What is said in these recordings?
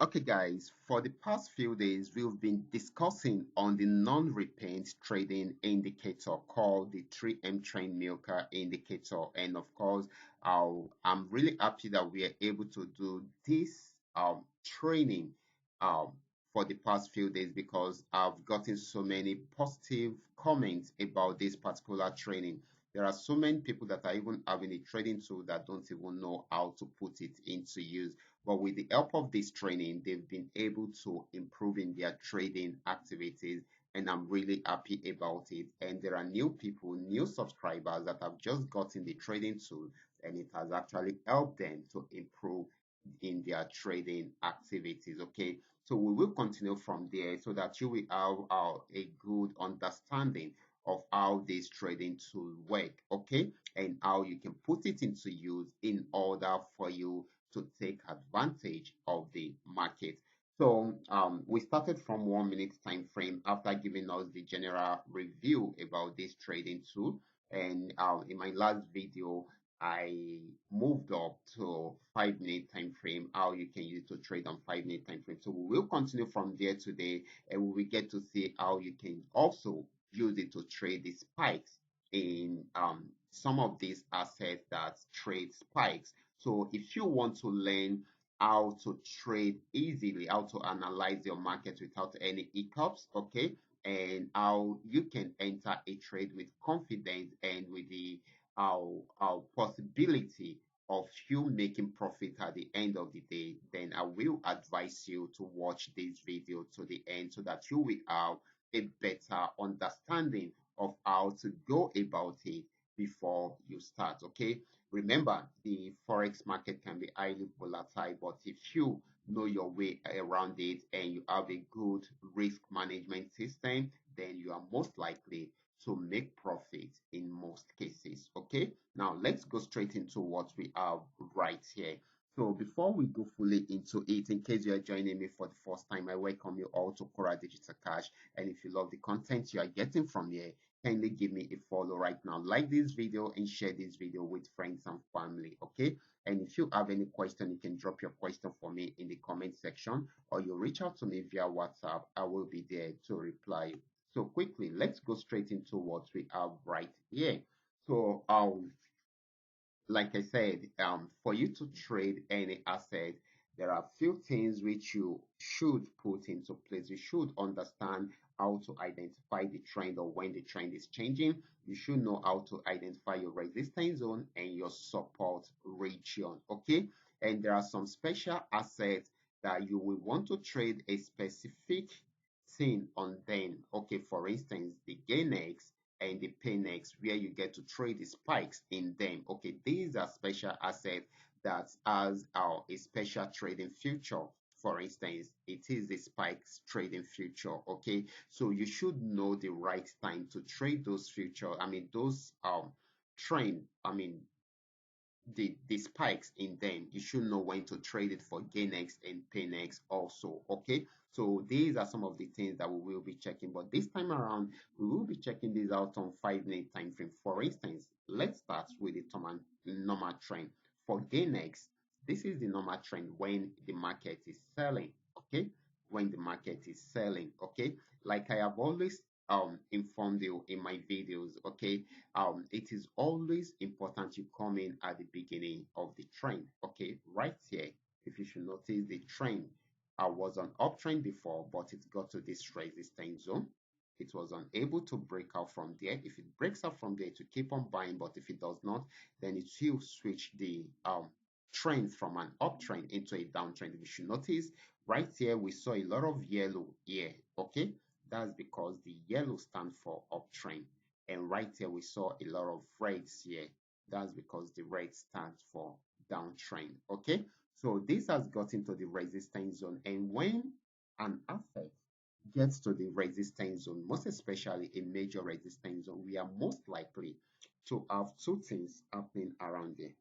Okay, guys, for the past few days, we've been discussing on the non-repaint trading indicator called the 3M Train Milker indicator. And of course, I'm really happy that we are able to do this training um, for the past few days because I've gotten so many positive comments about this particular training. There are so many people that are even having a trading tool that don't even know how to put it into use. But with the help of this training, they've been able to improve in their trading activities, and I'm really happy about it. And there are new people, new subscribers that have just gotten the trading tool, and it has actually helped them to improve in their trading activities. Okay, so we will continue from there so that you will have a good understanding of how this trading tool work. Okay, and how you can put it into use in order for you to take advantage of the market. So we started from 1 minute time frame after giving us the general review about this trading tool. And in my last video, I moved up to 5 minute time frame, how you can use to trade on 5 minute time frame. So we will continue from there today, and we will get to see how you can also use it to trade the spikes in some of these assets that trade spikes. So if you want to learn how to trade easily, how to analyze your market without any hiccups, okay, and how you can enter a trade with confidence and with the possibility of you making profit at the end of the day, then I will advise you to watch this video to the end so that you will have a better understanding of how to go about it before you start. Okay, remember the forex market can be highly volatile, but if you know your way around it and you have a good risk management system, then you are most likely to make profit in most cases. Okay, now let's go straight into what we have right here. So before we go fully into it, in case you are joining me for the first time, I welcome you all to Qora Digital Cash. And if you love the content you are getting from here, kindly give me a follow right now. Like this video and share this video with friends and family. Okay. And if you have any question, you can drop your question for me in the comment section, or you reach out to me via WhatsApp. I will be there to reply. So quickly, let's go straight into what we have right here. So like I said, for you to trade any asset, there are few things which you should put into place. You should understand how to identify the trend or when the trend is changing. You should know how to identify your resistance zone and your support region. Okay, and there are some special assets that you will want to trade a specific thing on them. Okay, for instance, the GainX and the Paynex, where you get to trade the spikes in them. Okay, these are special assets that has a special trading future. For instance, it is the spikes trading future. Okay, so you should know the right time to trade those future. I mean, those trend. I mean, the spikes in them. You should know when to trade it for GainX and Paynex also. Okay, so these are some of the things that we will be checking, but this time around we will be checking this out on 5 minute time frame. For instance, let's start with the normal trend for GainX. This is the normal trend when the market is selling. Okay, when the market is selling. Okay, like I have always informed you in my videos. Okay, it is always important you come in at the beginning of the trend. Okay, right here, if you should notice the trend, I was on uptrend before, but it got to this resistance zone. It was unable to break out from there. If it breaks out from there, to keep on buying, but if it does not, then it will switch the trend from an uptrend into a downtrend. If you should notice right here, we saw a lot of yellow here. Okay, that's because the yellow stands for uptrend. And right here, we saw a lot of reds here. That's because the red stands for downtrend. Okay, so this has got into the resistance zone. And when an asset gets to the resistance zone, most especially a major resistance zone, we are most likely to have two things happening around there.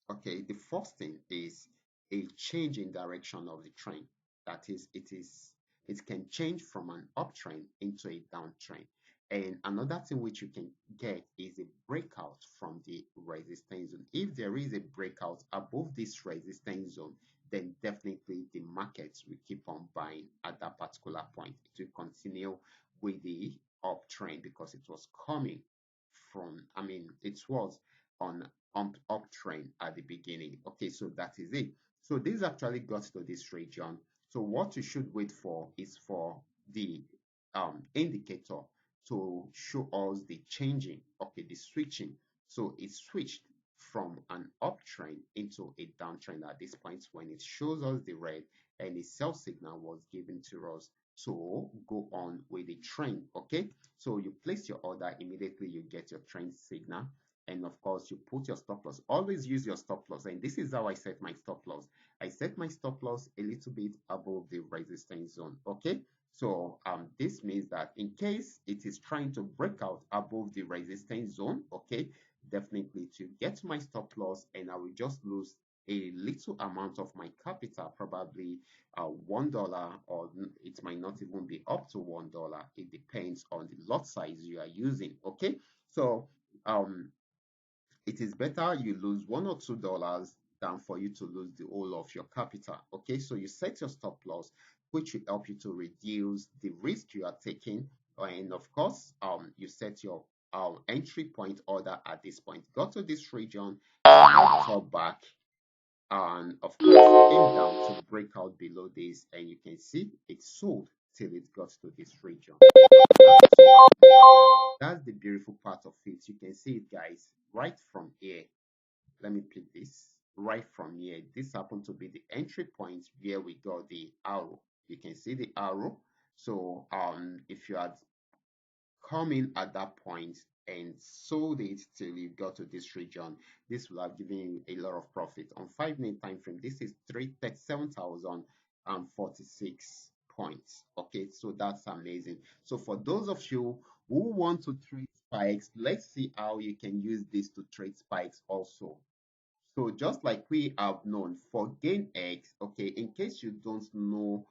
Okay, the first thing is a change in direction of the trend. That is, it can change from an uptrend into a downtrend. And another thing which you can get is a breakout from the resistance zone. If there is a breakout above this resistance zone, then definitely the markets will keep on buying at that particular point. It will continue with the uptrend because it was coming from, it was on uptrend at the beginning. Okay, so that is it. So this actually got to this region. So what you should wait for is for the indicator to show us the changing, okay, the switching. So it switched from an uptrend into a downtrend at this point when it shows us the red, and a sell signal was given to us to go on with the trend. Okay, so you place your order, immediately you get your trend signal, and of course you put your stop loss. Always use your stop loss, and this is how I set my stop loss. I set my stop loss a little bit above the resistance zone. Okay, so this means that in case it is trying to break out above the resistance zone, okay, definitely to get my stop loss, and I will just lose a little amount of my capital, probably $1, or it might not even be up to $1. It depends on the lot size you are using. Okay, so um, it is better you lose $1 or $2 than for you to lose the whole of your capital. Okay, so you set your stop loss, which will help you to reduce the risk you are taking. And of course, you set your entry point order at this point. Go to this region, top back, and of course came down to break out below this, and you can see it sold till it got to this region. That's the beautiful part of it. You can see it, guys, right from here. Let me pick this right from here. This happened to be the entry point where we got the arrow. You can see the arrow. So if you had come in at that point and sold it till you got to this region, this will have given you a lot of profit. On 5 minute time frame, this is 37,046 points. Okay, so that's amazing. So for those of you who want to trade spikes, let's see how you can use this to trade spikes also. So just like we have known for gain X, okay, in case you don't know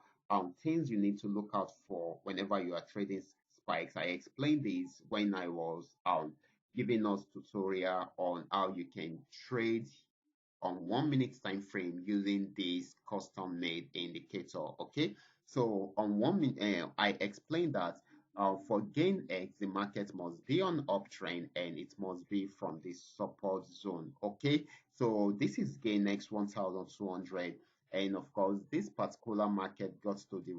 things you need to look out for whenever you are trading spikes, I explained this when I was giving us tutorial on how you can trade on 1 minute time frame using this custom made indicator. Okay, so on 1 minute I explained that for gain X, the market must be on uptrend and it must be from the support zone. Okay, so this is gain X 1200, and of course this particular market got to the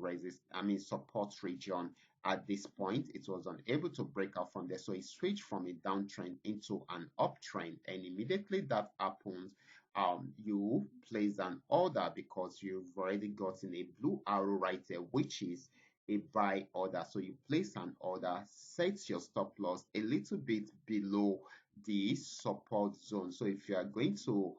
support region. At this point it was unable to break out from there, so it switched from a downtrend into an uptrend, and immediately that happens, you place an order because you've already gotten a blue arrow right there, which is a buy order. So you place an order, set your stop loss a little bit below the support zone. So if you are going to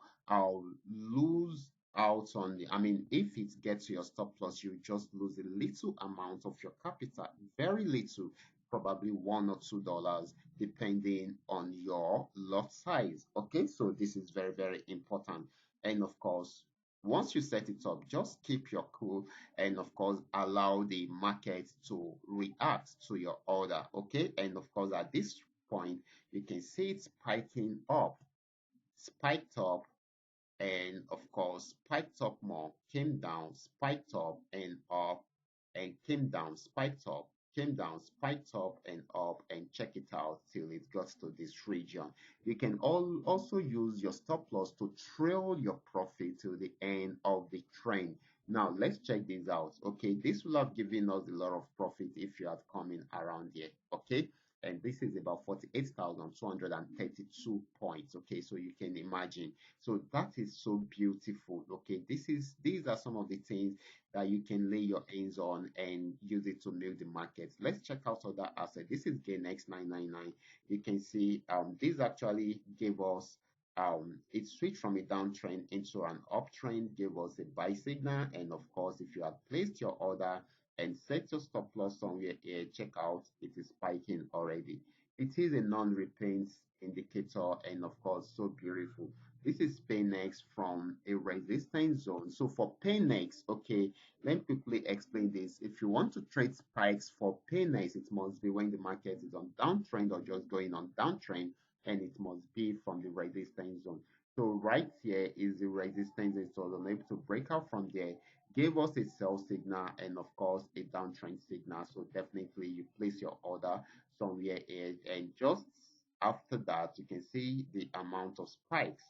lose out on the, if it gets to your stop loss, you just lose a little amount of your capital, very little, probably $1 or $2, depending on your lot size. Okay, so this is very, very important. And of course, once you set it up, just keep your cool, and of course allow the market to react to your order. Okay, and of course at this point you can see it spiking up, spiked up, and of course spiked up more, came down, spiked up and up, and came down, spiked up, came down, spiked up and up, and check it out till it got to this region. You can also use your stop loss to trail your profit to the end of the trend. Now let's check this out. Okay, this will have given us a lot of profit if you had come in around here. Okay, and this is about 48,232 points. Okay, so you can imagine, so that is so beautiful. Okay, these are some of the things that you can lay your hands on and use it to milk the market. Let's check out other assets. This is GainX 999. You can see this actually gave us it switched from a downtrend into an uptrend, gave us a buy signal, and of course if you had placed your order and set your stop loss somewhere here, check out, it is spiking already. It is a non-repaint indicator, and of course so beautiful. This is Paynex from a resistance zone. So for Paynex, okay, let me quickly explain this. If you want to trade spikes for Paynex, it must be when the market is on downtrend or just going on downtrend, and it must be from the resistance zone. So right here is the resistance zone. So unable to break out from there, gave us a sell signal and of course a downtrend signal. So definitely you place your order somewhere here, and just after that you can see the amount of spikes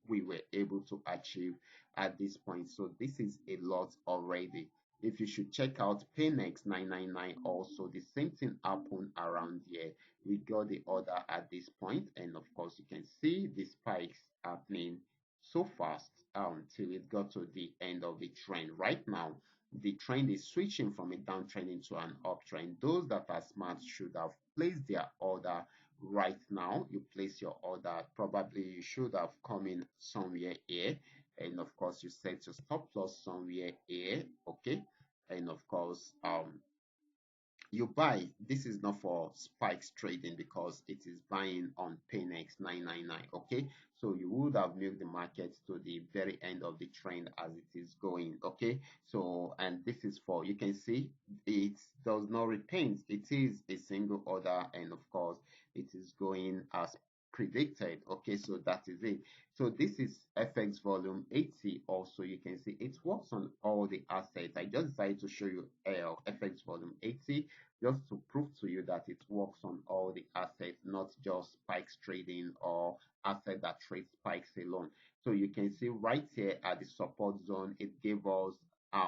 we were able to achieve at this point. So this is a lot already. If you should check out Paynex 999, also the same thing happened around here. We got the order at this point, and of course you can see the spikes happening so fast till it got to the end of the trend. Right now the trend is switching from a downtrend into an uptrend. Those that are smart should have placed their order right now. You place your order, probably you should have come in somewhere here, and of course you set your stop loss somewhere here, okay, and of course you buy. This is not for spikes trading because it is buying on Paynex 999. Okay, so you would have milked the market to the very end of the trend as it is going. Okay, so and this is for, you can see it does not repaint. It is a single order, and of course it is going as predicted. Okay, so that is it. So this is FX volume 80. Also you can see it works on all the assets. I just decided to show you FX volume 80 just to prove to you that it works on all the assets, not just spikes trading or asset that trade spikes alone. So you can see right here at the support zone, it gave us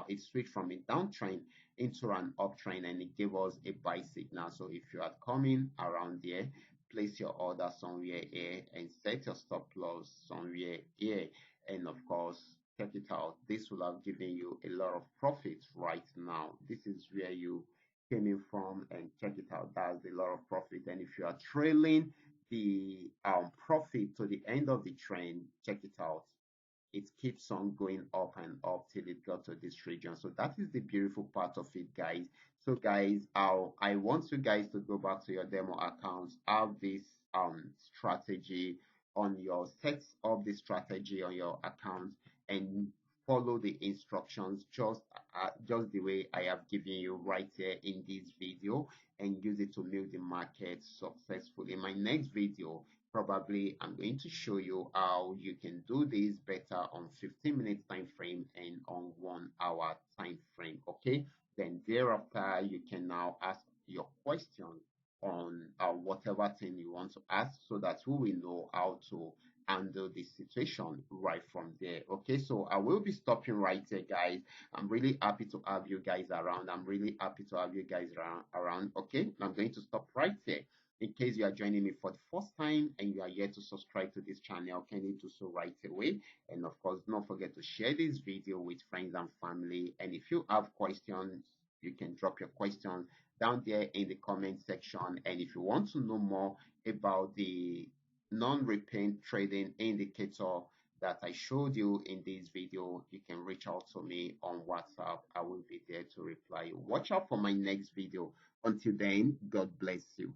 it switched from a downtrend into an uptrend, and it gave us a buy signal. So if you are coming around here, place your order somewhere here and set your stop loss somewhere here, and of course check it out. This will have given you a lot of profit right now. This is where you came in from, and check it out. That's a lot of profit. And if you are trailing the profit to the end of the trend, check it out. It keeps on going up and up till it got to this region. So that is the beautiful part of it, guys. So guys, I want you guys to go back to your demo accounts, have this strategy on your, set up the strategy on your account, and follow the instructions just the way I have given you right here in this video, and use it to build the market successfully. In my next video, probably I'm going to show you how you can do this better on 15 minutes time frame and on 1 hour time frame. Okay, then thereafter you can now ask your question on whatever thing you want to ask, so that we will know how to handle the situation right from there. Okay, so I will be stopping right there, guys. I'm really happy to have you guys around. I'm really happy to have you guys around. Okay, I'm going to stop right there. In case you are joining me for the first time and you are yet to subscribe to this channel, can you do so right away? And of course, don't forget to share this video with friends and family. And if you have questions, you can drop your questions down there in the comment section. And if you want to know more about the non-repaint trading indicator that I showed you in this video, you can reach out to me on WhatsApp. I will be there to reply you. Watch out for my next video. Until then, God bless you.